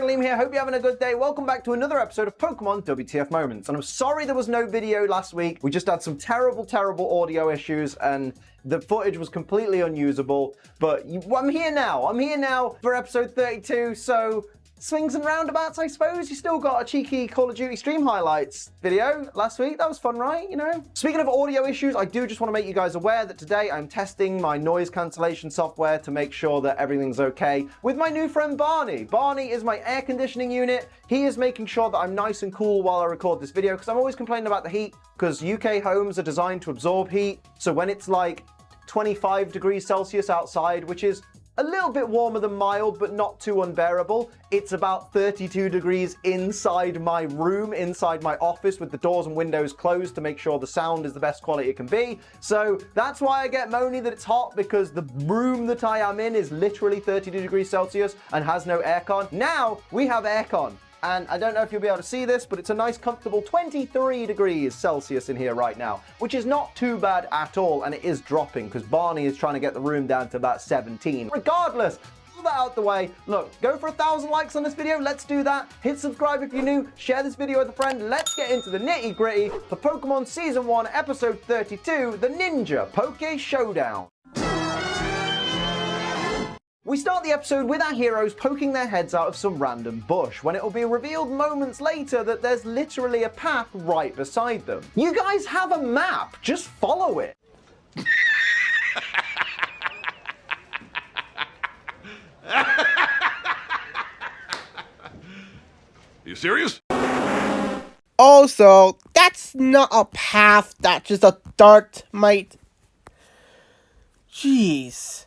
Liam here, hope you're having a good day. Welcome back to another episode of Pokemon WTF Moments. And I'm sorry there was no video last week. We just had some terrible audio issues and the footage was completely unusable. But I'm here now. I'm here now for episode 32, so swings and roundabouts, I suppose. You still got a cheeky Call of Duty stream highlights video last week. That was fun, right? You know? Speaking of audio issues, I do just want to make you guys aware that today I'm testing my noise cancellation software to make sure that everything's okay with my new friend Barney. Barney is my air conditioning unit. He is making sure that I'm nice and cool while I record this video because I'm always complaining about the heat because UK homes are designed to absorb heat. So when it's like 25 degrees Celsius outside, which is a little bit warmer than mild, but not too unbearable. It's about 32 degrees inside my room, inside my office with the doors and windows closed to make sure the sound is the best quality it can be. So that's why I get moany that it's hot, because the room that I am in is literally 32 degrees Celsius and has no aircon. Now we have aircon. And I don't know if you'll be able to see this, but it's a nice comfortable 23 degrees Celsius in here right now, which is not too bad at all, and it is dropping because Barney is trying to get the room down to about 17. Regardless, all that out the way, look, go for 1,000 likes on this video, let's do that. Hit subscribe if you're new, share this video with a friend, let's get into the nitty gritty for Pokemon Season 1, Episode 32, the Ninja Poké-Showdown. We start the episode with our heroes poking their heads out of some random bush, when it will be revealed moments later that there's literally a path right beside them. You guys have a map, just follow it. You serious? Also, that's not a path, that's just a dirt, mate. Jeez.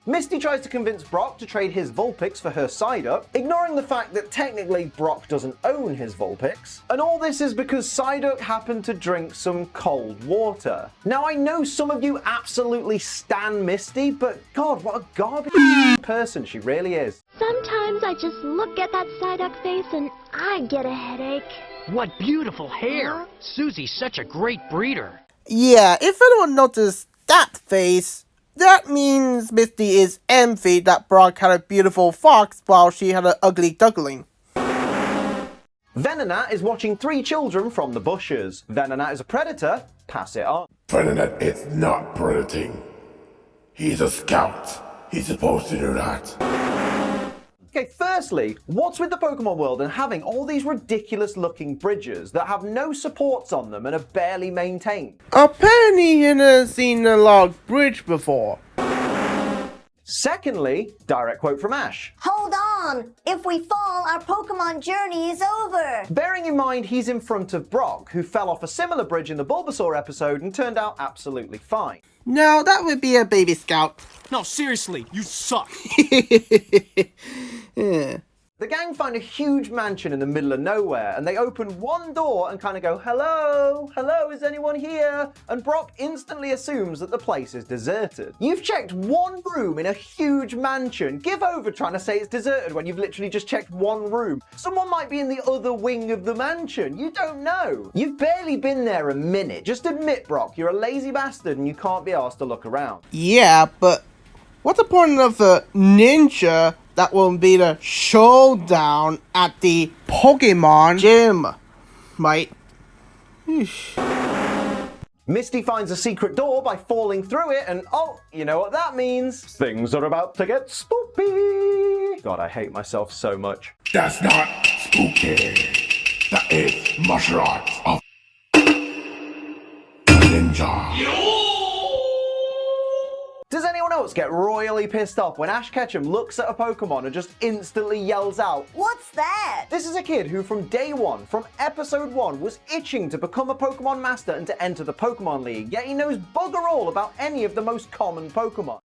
Misty tries to convince Brock to trade his Vulpix for her Psyduck, ignoring the fact that technically Brock doesn't own his Vulpix. And all this is because Psyduck happened to drink some cold water. Now I know some of you absolutely stan Misty, but God, what a garbage person she really is. Sometimes I just look at that Psyduck face and I get a headache. What beautiful hair! Susie's such a great breeder. Yeah, if anyone noticed that face, that means Misty is envy that Brock had a beautiful fox while she had an ugly duckling. Venonat is watching 3 children from the bushes. Venonat is a predator, pass it on. Venonat is not predating. He's a scout. He's supposed to do that. Okay, firstly, what's with the Pokemon world and having all these ridiculous looking bridges that have no supports on them and are barely maintained? Apparently he hasn't seen a log bridge before. Secondly, direct quote from Ash. Hold on! If we fall, our Pokemon journey is over! Bearing in mind he's in front of Brock, who fell off a similar bridge in the Bulbasaur episode and turned out absolutely fine. No, that would be a baby scout. No, seriously, you suck. Yeah. The gang find a huge mansion in the middle of nowhere, and they open one door and kind of go, hello, is anyone here? And Brock instantly assumes that the place is deserted. You've checked one room in a huge mansion. Give over trying to say it's deserted when you've literally just checked one room. Someone might be in the other wing of the mansion. You don't know. You've barely been there a minute. Just admit, Brock, you're a lazy bastard and you can't be asked to look around. Yeah, but what's the point of a ninja that will be the showdown at the Pokemon gym, right? Misty finds a secret door by falling through it, and oh, you know what that means? Things are about to get spooky. God, I hate myself so much. That's not spooky. That is martial arts of ninja. Does anyone else get royally pissed off when Ash Ketchum looks at a Pokemon and just instantly yells out, What's that? This is a kid who from day one, from episode 1, was itching to become a Pokemon master and to enter the Pokemon League, yet he knows bugger all about any of the most common Pokemon.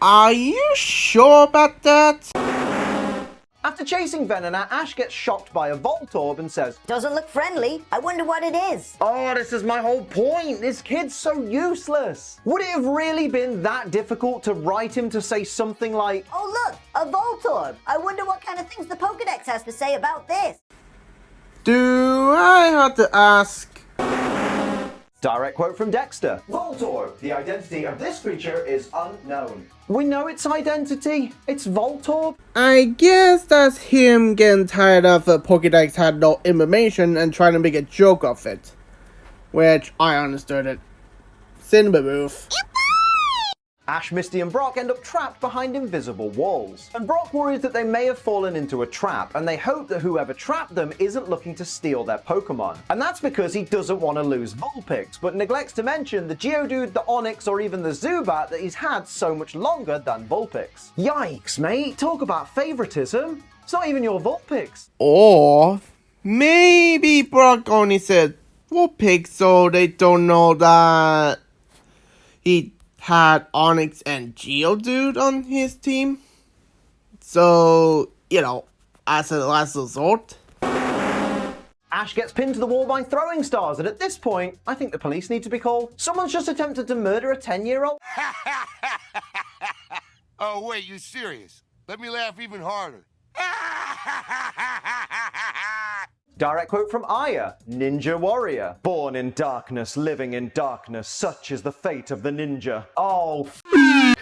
Are you sure about that? After chasing Venonat, Ash gets shocked by a Voltorb and says, Doesn't look friendly. I wonder what it is. Oh, this is my whole point. This kid's so useless. Would it have really been that difficult to write him to say something like, Oh look, a Voltorb. I wonder what kind of things the Pokedex has to say about this. Do I have to ask? Direct quote from Dexter. Voltorb, the identity of this creature is unknown. We know its identity. It's Voltorb. I guess that's him getting tired of the Pokédex had no information and trying to make a joke of it. Which, I understood it. Cinema move. Ash, Misty, and Brock end up trapped behind invisible walls. And Brock worries that they may have fallen into a trap, and they hope that whoever trapped them isn't looking to steal their Pokemon. And that's because he doesn't want to lose Vulpix, but neglects to mention the Geodude, the Onix, or even the Zubat that he's had so much longer than Vulpix. Yikes, mate. Talk about favoritism. It's not even your Vulpix. Or maybe Brock only said Vulpix so they don't know that he had Onix and Geodude on his team. So, you know, as a last resort. Ash gets pinned to the wall by throwing stars, and at this point, I think the police need to be called. Someone's just attempted to murder a 10-year-old. Oh, wait, you serious? Let me laugh even harder. Direct quote from Aya, Ninja Warrior. Born in darkness, living in darkness, such is the fate of the ninja. Oh, f***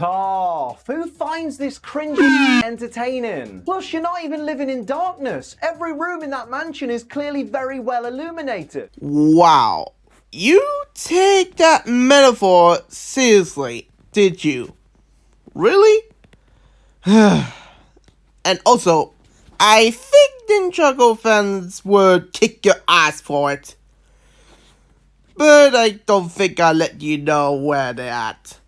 off. Who finds this cringy entertaining? Plus, you're not even living in darkness. Every room in that mansion is clearly very well illuminated. Wow. You take that metaphor seriously, did you? Really? And also, I think Ninjago fans would kick your ass for it. But I don't think I'll let you know where they're at.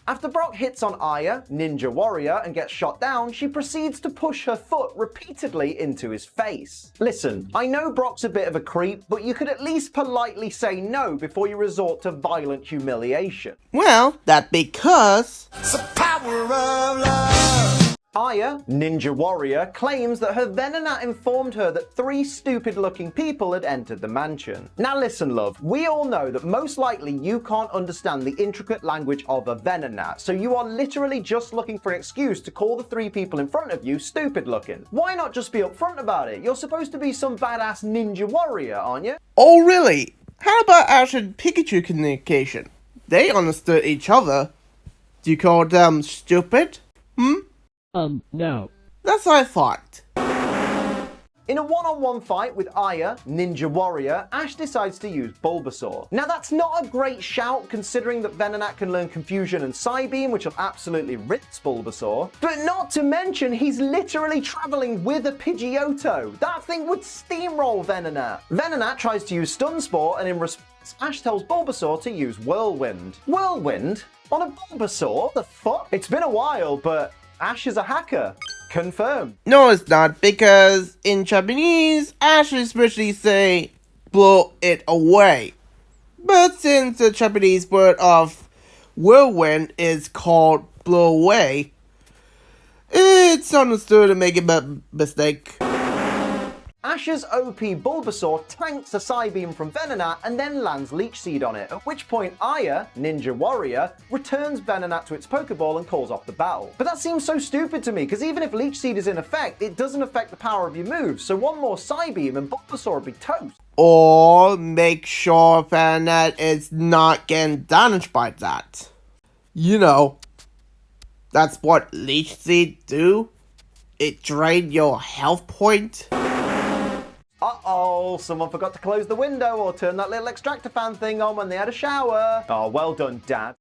After Brock hits on Aya, Ninja Warrior, and gets shot down, she proceeds to push her foot repeatedly into his face. Listen, I know Brock's a bit of a creep, but you could at least politely say no before you resort to violent humiliation. Well, that's because It's the power of love. Aya, Ninja Warrior, claims that her Venonat informed her that 3 stupid-looking people had entered the mansion. Now listen, love, we all know that most likely you can't understand the intricate language of a Venonat, so you are literally just looking for an excuse to call the 3 people in front of you stupid-looking. Why not just be upfront about it? You're supposed to be some badass Ninja Warrior, aren't you? oh really? How about Ash and Pikachu communication? They understood each other. Do you call them stupid? No. That's what I thought. In a one-on-one fight with Aya, Ninja Warrior, Ash decides to use Bulbasaur. Now that's not a great shout considering that Venonat can learn Confusion and Psybeam, which will absolutely rinse Bulbasaur. But not to mention, he's literally traveling with a Pidgeotto. That thing would steamroll Venonat. Venonat tries to use Stun Spore, and in response, Ash tells Bulbasaur to use Whirlwind. Whirlwind? On a Bulbasaur? The fuck? It's been a while, but Ash is a hacker. Confirmed. No, it's not, because in Japanese, Ash especially say, blow it away. But since the Japanese word of whirlwind is called blow away, it's understood to make a mistake. Ash's OP Bulbasaur tanks a Psybeam from Venonat and then lands Leech Seed on it, at which point Aya, Ninja Warrior, returns Venonat to its Pokeball and calls off the battle. But that seems so stupid to me, because even if Leech Seed is in effect, it doesn't affect the power of your moves, so one more Psybeam and Bulbasaur would be toast. Or make sure Venonat is not getting damaged by that. You know, that's what Leech Seed do. It drain your health point. Uh-oh, someone forgot to close the window or turn that little extractor fan thing on when they had a shower. Oh, well done, Dad.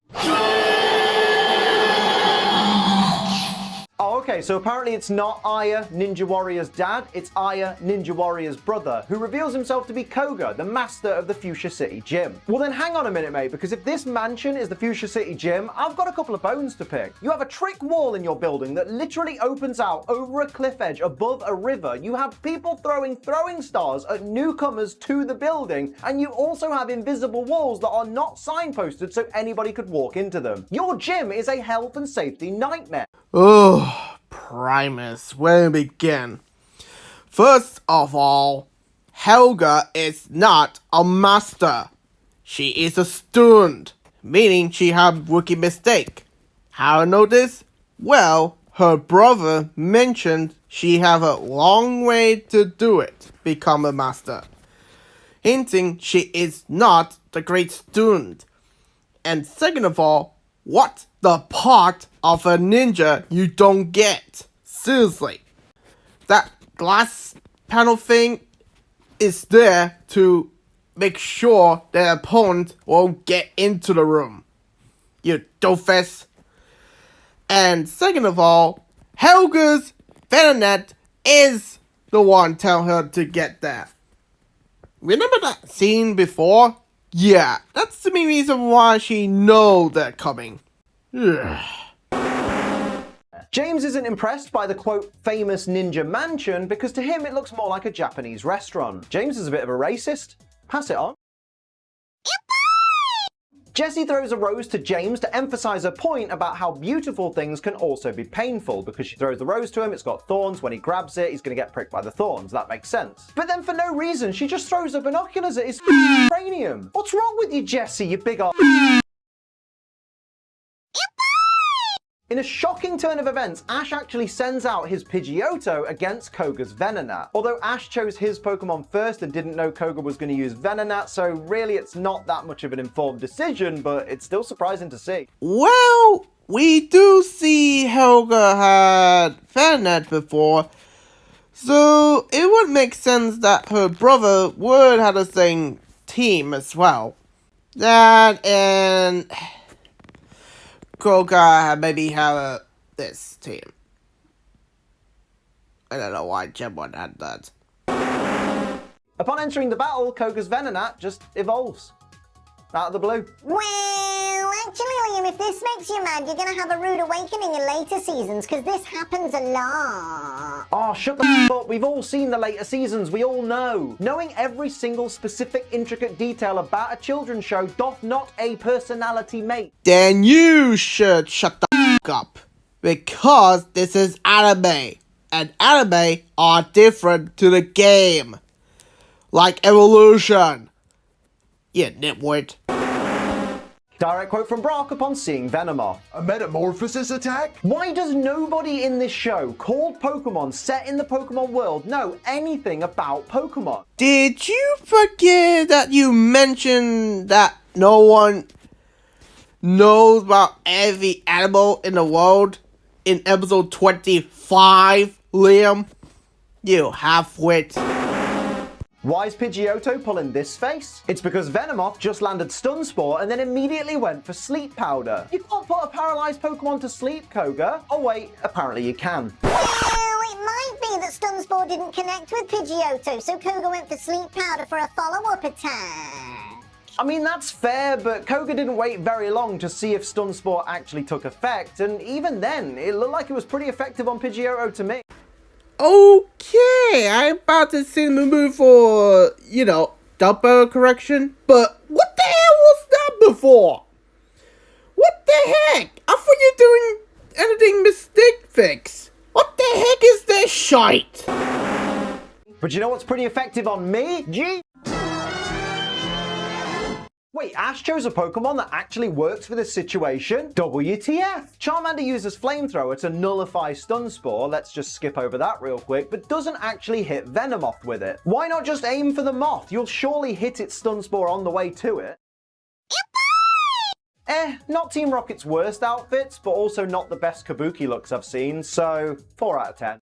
Oh, okay, so apparently it's not Aya, Ninja Warrior's dad, it's Aya, Ninja Warrior's brother, who reveals himself to be Koga, the master of the Fuchsia City Gym. Well then hang on a minute, mate, because if this mansion is the Fuchsia City Gym, I've got a couple of bones to pick. You have a trick wall in your building that literally opens out over a cliff edge above a river. You have people throwing stars at newcomers to the building, and you also have invisible walls that are not signposted so anybody could walk into them. Your gym is a health and safety nightmare. Oh, Primus, where to begin? First of all, Helga is not a master. She is a student, meaning she had rookie mistake. How I know this? Well, her brother mentioned she have a long way to do it, become a master. hinting she is not the great student. And second of all, what's the part of a ninja you don't get? Seriously. That glass panel thing is there to make sure the opponent won't get into the room. You doofus. And second of all, Helga's Venonet is the one telling her to get there. Remember that scene before? Yeah, that's the main reason why she knows they're coming. James isn't impressed by the quote famous ninja mansion because to him it looks more like a Japanese restaurant. James is a bit of a racist. Pass it on. Jessie throws a rose to James to emphasize her point about how beautiful things can also be painful. Because she throws the rose to him, it's got thorns. When he grabs it, he's going to get pricked by the thorns. That makes sense. But then for no reason, she just throws her binoculars at his cranium. What's wrong with you, Jessie, you big old... In a shocking turn of events, Ash actually sends out his Pidgeotto against Koga's Venonat. Although Ash chose his Pokemon first and didn't know Koga was going to use Venonat, so really it's not that much of an informed decision, but it's still surprising to see. Well, we do see Helga had Venonat before, so it would make sense that her brother would have the same team as well. That and... Koga maybe have this team. I don't know why Gemon had that. Upon entering the battle, Koga's Venonat just evolves. Out of the blue. Well, actually, Liam, if this makes you mad, you're gonna have a rude awakening in later seasons, because this happens a lot. Oh, shut the f up. We've all seen the later seasons. We all know. Knowing every single specific intricate detail about a children's show doth not a personality make. Then you should shut the f up. Because this is anime. And anime are different to the game. Like evolution. You nitwit. Direct quote from Brock upon seeing Venomoth. A metamorphosis attack? Why does nobody in this show called Pokemon set in the Pokemon world know anything about Pokemon? Did you forget that you mentioned that no one knows about every animal in the world in episode 25, Liam? You half-wit. Why is Pidgeotto pulling this face? It's because Venomoth just landed Stun Spore and then immediately went for Sleep Powder. You can't put a paralyzed Pokemon to sleep, Koga. Oh wait, apparently you can. Well, it might be that Stun Spore didn't connect with Pidgeotto, so Koga went for Sleep Powder for a follow-up attack. I mean, that's fair, but Koga didn't wait very long to see if Stun Spore actually took effect, and even then, it looked like it was pretty effective on Pidgeotto to me. Okay, I'm about to send the move for, double correction. But what the hell was that before? What the heck? I thought you were doing editing mistake fix. What the heck is this shite? But you know what's pretty effective on me? Wait, Ash chose a Pokemon that actually works for this situation? WTF? Charmander uses Flamethrower to nullify Stun Spore, let's just skip over that real quick, but doesn't actually hit Venomoth with it. Why not just aim for the moth? You'll surely hit its Stun Spore on the way to it. Not Team Rocket's worst outfits, but also not the best Kabuki looks I've seen, so 4 out of 10.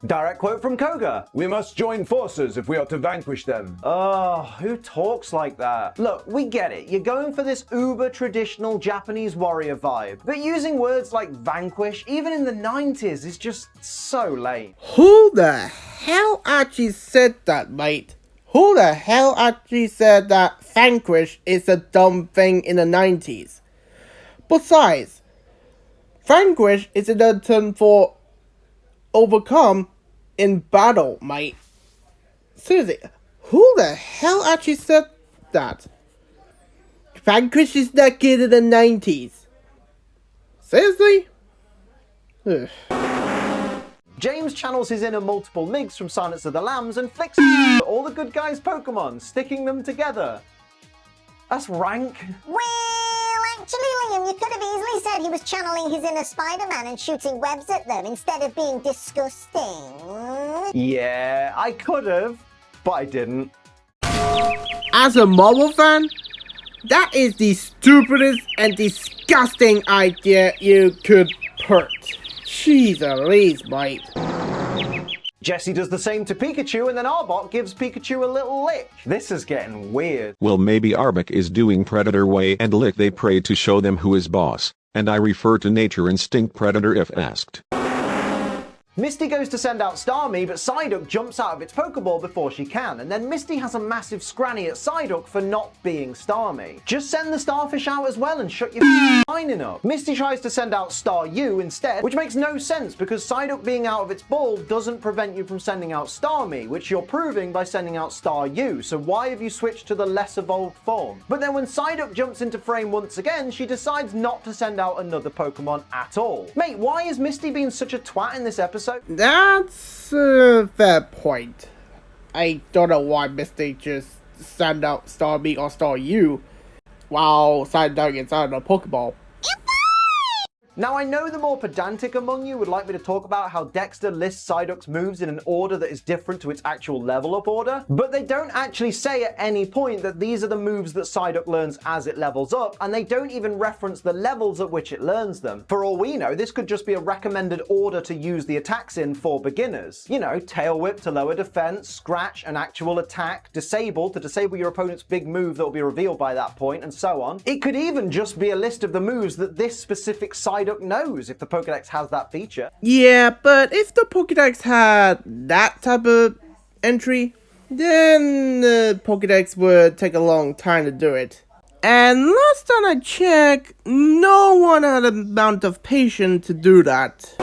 Direct quote from Koga. We must join forces if we are to vanquish them. Oh, who talks like that? Look, we get it. You're going for this uber traditional Japanese warrior vibe. But using words like vanquish, even in the 90s, is just so lame. Who the hell actually said that, mate? Who the hell actually said that vanquish is a dumb thing in the 90s? Besides, vanquish is a term for overcome in battle, mate. Seriously, who the hell actually said that? Vanquish is not good in the 90s. Seriously? Ugh. James channels his inner multiple MIGs from Silence of the Lambs and flicks at all the good guys' Pokemon, sticking them together. That's rank. Well, actually, Liam, you could have easily said he was channeling his inner Spider-Man and shooting webs at them instead of being disgusting. Yeah, I could have, but I didn't. As a Marvel fan, that is the stupidest and disgusting idea you could put. Jeez Louise, mate. Jessie does the same to Pikachu, and then Arbok gives Pikachu a little lick. This is getting weird. Well, maybe Arbok is doing Predator way and lick they pray to show them who is boss, and I refer to nature instinct Predator if asked. Misty goes to send out Starmie, but Psyduck jumps out of its Pokeball before she can, and then Misty has a massive scranny at Psyduck for not being Starmie. Just send the Starfish out as well and shut your lining up. Misty tries to send out Staryu instead, which makes no sense because Psyduck being out of its ball doesn't prevent you from sending out Starmie, which you're proving by sending out Staryu, so why have you switched to the less evolved form? But then when Psyduck jumps into frame once again, she decides not to send out another Pokemon at all. Mate, why is Misty being such a twat in this episode? That's a fair point. I don't know why Misty just sent out Starmie or Staryu while Psyduck is out of the Pokeball. Now, I know the more pedantic among you would like me to talk about how Dexter lists Psyduck's moves in an order that is different to its actual level up order, but they don't actually say at any point that these are the moves that Psyduck learns as it levels up, and they don't even reference the levels at which it learns them. For all we know, this could just be a recommended order to use the attacks in for beginners. You know, Tail Whip to lower defense, Scratch an actual attack, Disable to disable your opponent's big move that will be revealed by that point, and so on. It could even just be a list of the moves that this specific Psyduck knows if the Pokédex has that feature. Yeah, but if the Pokédex had that type of entry, then the Pokédex would take a long time to do it. And last time I checked, no one had the amount of patience to do that.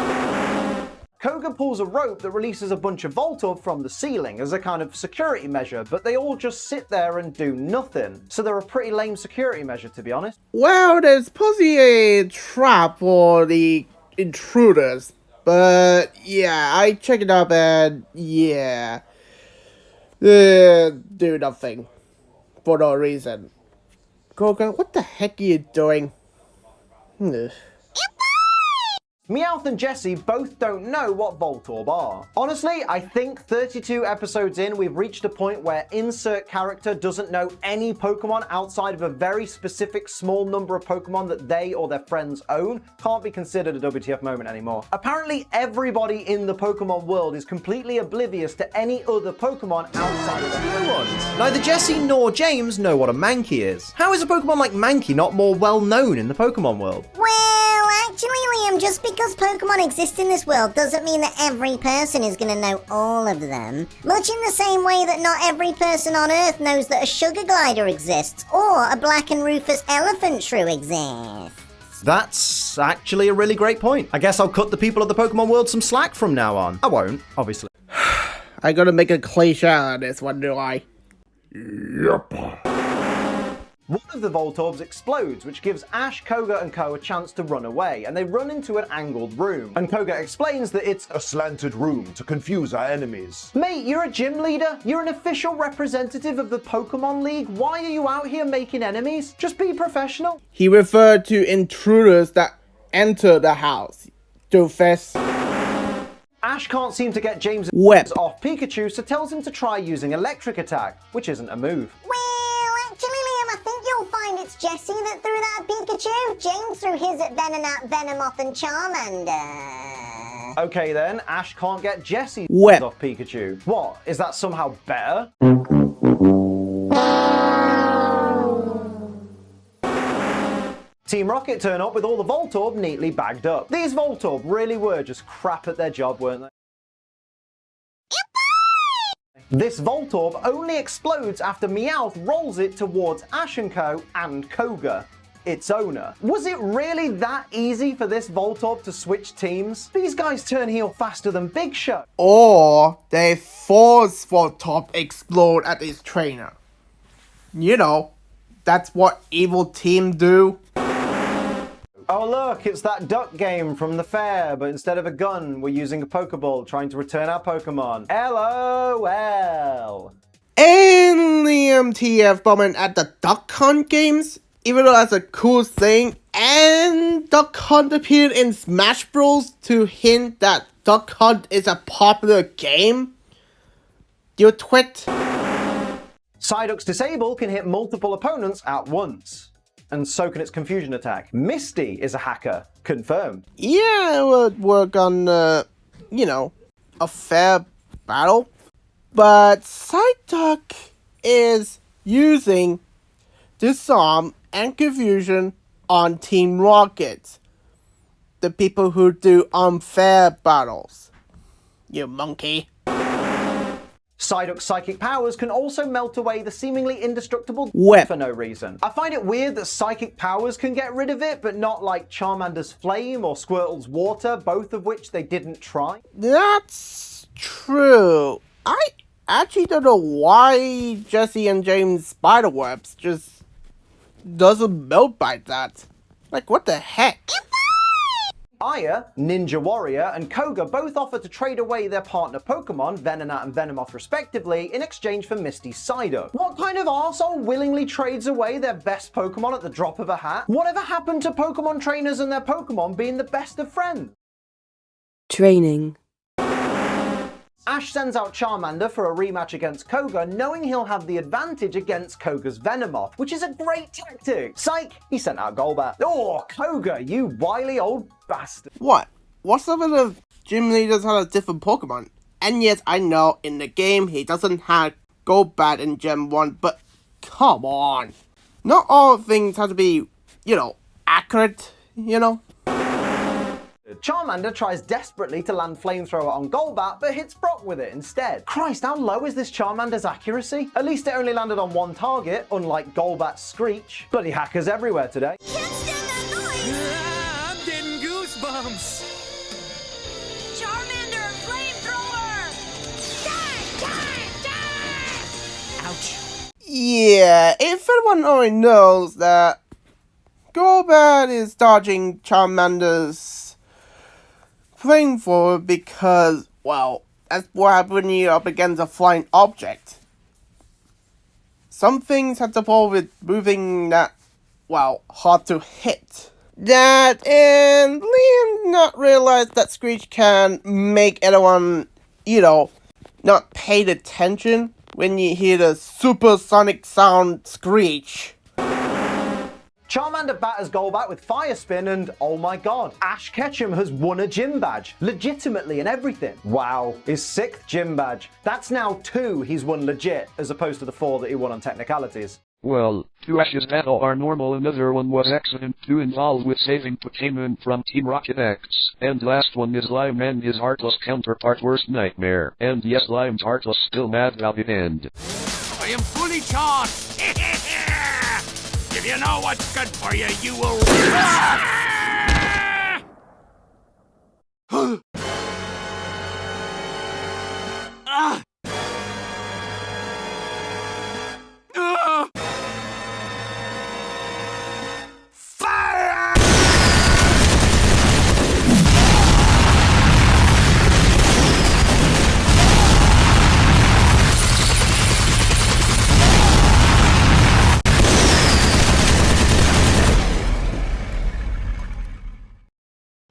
Koga pulls a rope that releases a bunch of Voltorb from the ceiling as a kind of security measure, but they all just sit there and do nothing. So they're a pretty lame security measure, to be honest. Well, there's possibly a trap for the intruders, but yeah, I checked it up and yeah, do nothing for no reason. Koga, what the heck are you doing? Meowth and Jessie both don't know what Voltorb are. Honestly, I think 32 episodes in, we've reached a point where insert character doesn't know any Pokemon outside of a very specific small number of Pokemon that they or their friends own. Can't be considered a WTF moment anymore. Apparently, everybody in the Pokemon world is completely oblivious to any other Pokemon outside of their own ones. Neither Jessie nor James know what a Mankey is. How is a Pokemon like Mankey not more well known in the Pokemon world? Well, actually, Liam, just because Pokemon exist in this world doesn't mean that every person is going to know all of them. Much in the same way that not every person on Earth knows that a sugar glider exists or a black and rufous elephant shrew exists. That's actually a really great point. I guess I'll cut the people of the Pokemon world some slack from now on. I won't, obviously. I gotta make a cliche out of this one, do I? Yep. One of the Voltorbs explodes, which gives Ash, Koga, and Co a chance to run away, and they run into an angled room. And Koga explains that it's A slanted room to confuse our enemies. Mate, you're a gym leader. You're an official representative of the Pokemon League. Why are you out here making enemies? Just be professional. He referred to intruders that enter the house. Doofus. Ash can't seem to get James' Whip off Pikachu, so tells him to try using Electric Attack, which isn't a move. Well, actually, Liam, I think you'll find it's Jessie that threw that Pikachu. James threw his at Venonat, Venomoth, and Charmander. Okay then, Ash can't get Jessie Whip off Pikachu. What? Is that somehow better? Team Rocket turn up with all the Voltorb neatly bagged up. These Voltorb really were just crap at their job, weren't they? This Voltorb only explodes after Meowth rolls it towards Ash & Co. and Koga, its owner. Was it really that easy for this Voltorb to switch teams? These guys turn heel faster than Big Show. Or they force Voltorb explode at his trainer. You know, that's what evil team do. Oh look, it's that duck game from the fair, but instead of a gun, we're using a Pokeball trying to return our Pokemon. LOL. And the MTF moment at the Duck Hunt games, even though that's a cool thing, and Duck Hunt appeared in Smash Bros. To hint that Duck Hunt is a popular game. You twit. Psyduck's Disable can hit multiple opponents at once. And so can its Confusion attack. Misty is a hacker. Confirmed. Yeah, it would work on, a fair battle. But Psyduck is using Disarm and Confusion on Team Rocket. The people who do unfair battles. You monkey. Psyduck's psychic powers can also melt away the seemingly indestructible Whip for no reason. I find it weird that psychic powers can get rid of it, but not like Charmander's flame or Squirtle's water, both of which they didn't try. That's true. I actually don't know why Jesse and James' spiderwebs just doesn't melt by that. Like, what the heck? Aya, Ninja Warrior, and Koga both offer to trade away their partner Pokemon, Venonat and Venomoth respectively, in exchange for Misty's Psyduck. What kind of arsehole willingly trades away their best Pokemon at the drop of a hat? Whatever happened to Pokemon trainers and their Pokemon being the best of friends? Training. Ash sends out Charmander for a rematch against Koga, knowing he'll have the advantage against Koga's Venomoth, which is a great tactic. Psych, he sent out Golbat. Oh, Koga, you wily old bastard. What? What's up with the gym leaders have a different Pokemon? And yes, I know in the game he doesn't have Golbat in Gen 1, but come on. Not all things have to be, accurate, Charmander tries desperately to land Flamethrower on Golbat, but hits Brock with it instead. Christ, how low is this Charmander's accuracy? At least it only landed on one target, unlike Golbat's Screech. Bloody hackers everywhere today. Can't stand that noise! I'm getting goosebumps. Charmander, flamethrower! Die! Ouch. Yeah, if anyone already knows that Golbat is dodging Charmander's flamethrower because, well, that's what happens when you're up against a flying object. Some things have to do with moving that, hard to hit. That and Liam not realize that Screech can make anyone, not pay attention when you hear the supersonic sound Screech. Charmander batters Golbat with Fire Spin and, oh my god, Ash Ketchum has won a gym badge. Legitimately and everything. Wow, his 6th gym badge. That's now 2 he's won legit, as opposed to the 4 that he won on technicalities. Well, 2 Ash's battle are normal, another one was accident 2 involved with saving Pokémon from Team Rocket X, and last one is Lime and his Heartless counterpart Worst Nightmare, and yes, Lime's Heartless still mad about it end. I am fully charged. If you know what's good for you, you will... Fire!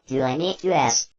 Do I need to ask?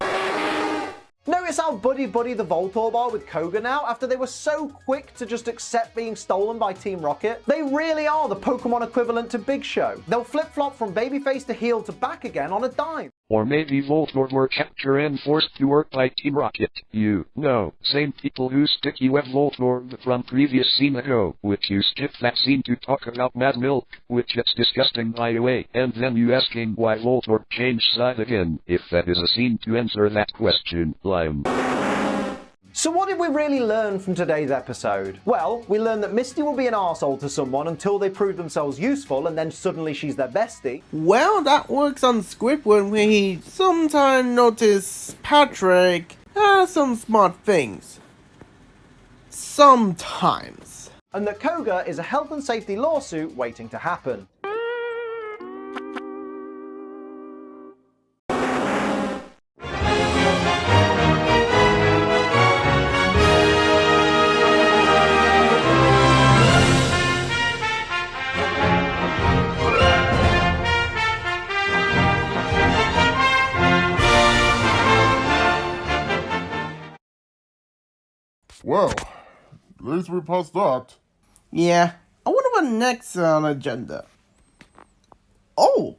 Notice how buddy-buddy the Voltorb are with Koga now, after they were so quick to just accept being stolen by Team Rocket? They really are the Pokemon equivalent to Big Show. They'll flip-flop from babyface to heel to back again on a dime. Or maybe Voltorb were captured and forced to work by Team Rocket. Same people who sticky web Voltorb from previous scene ago, which you skip that scene to talk about Mad Milk, which it's disgusting by the way, and then you asking why Voltorb changed side again, if that is a scene to answer that question, Lime. So what did we really learn from today's episode? Well, we learned that Misty will be an arsehole to someone until they prove themselves useful, and then suddenly she's their bestie. Well, that works on Squidward when he sometimes notice Patrick has some smart things. Sometimes. And that Koga is a health and safety lawsuit waiting to happen. Well, at least we passed that. Yeah, I wonder what next on agenda. Oh,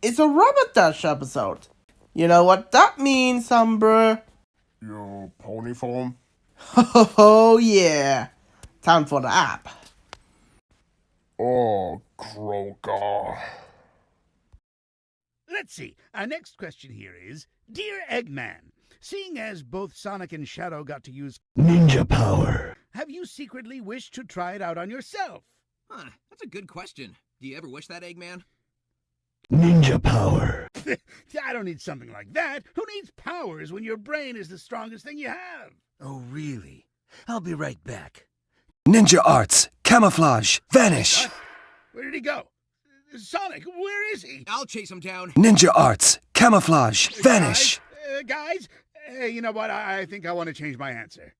it's a Rubber Dash episode. You know what that means, Umbra? Your pony form? Oh yeah, time for the app. Oh, Kroger. Let's see. Our next question here is, Dear Eggman, seeing as both Sonic and Shadow got to use Ninja power. have you secretly wished to try it out on yourself? Huh, that's a good question. Do you ever wish that, Eggman? Ninja power. I don't need something like that. Who needs powers when your brain is the strongest thing you have? Oh, really? I'll be right back. Ninja arts, camouflage, vanish. What? Where did he go? Sonic, where is he? I'll chase him down. Ninja arts, camouflage, vanish. Guys, you know what? I think I want to change my answer.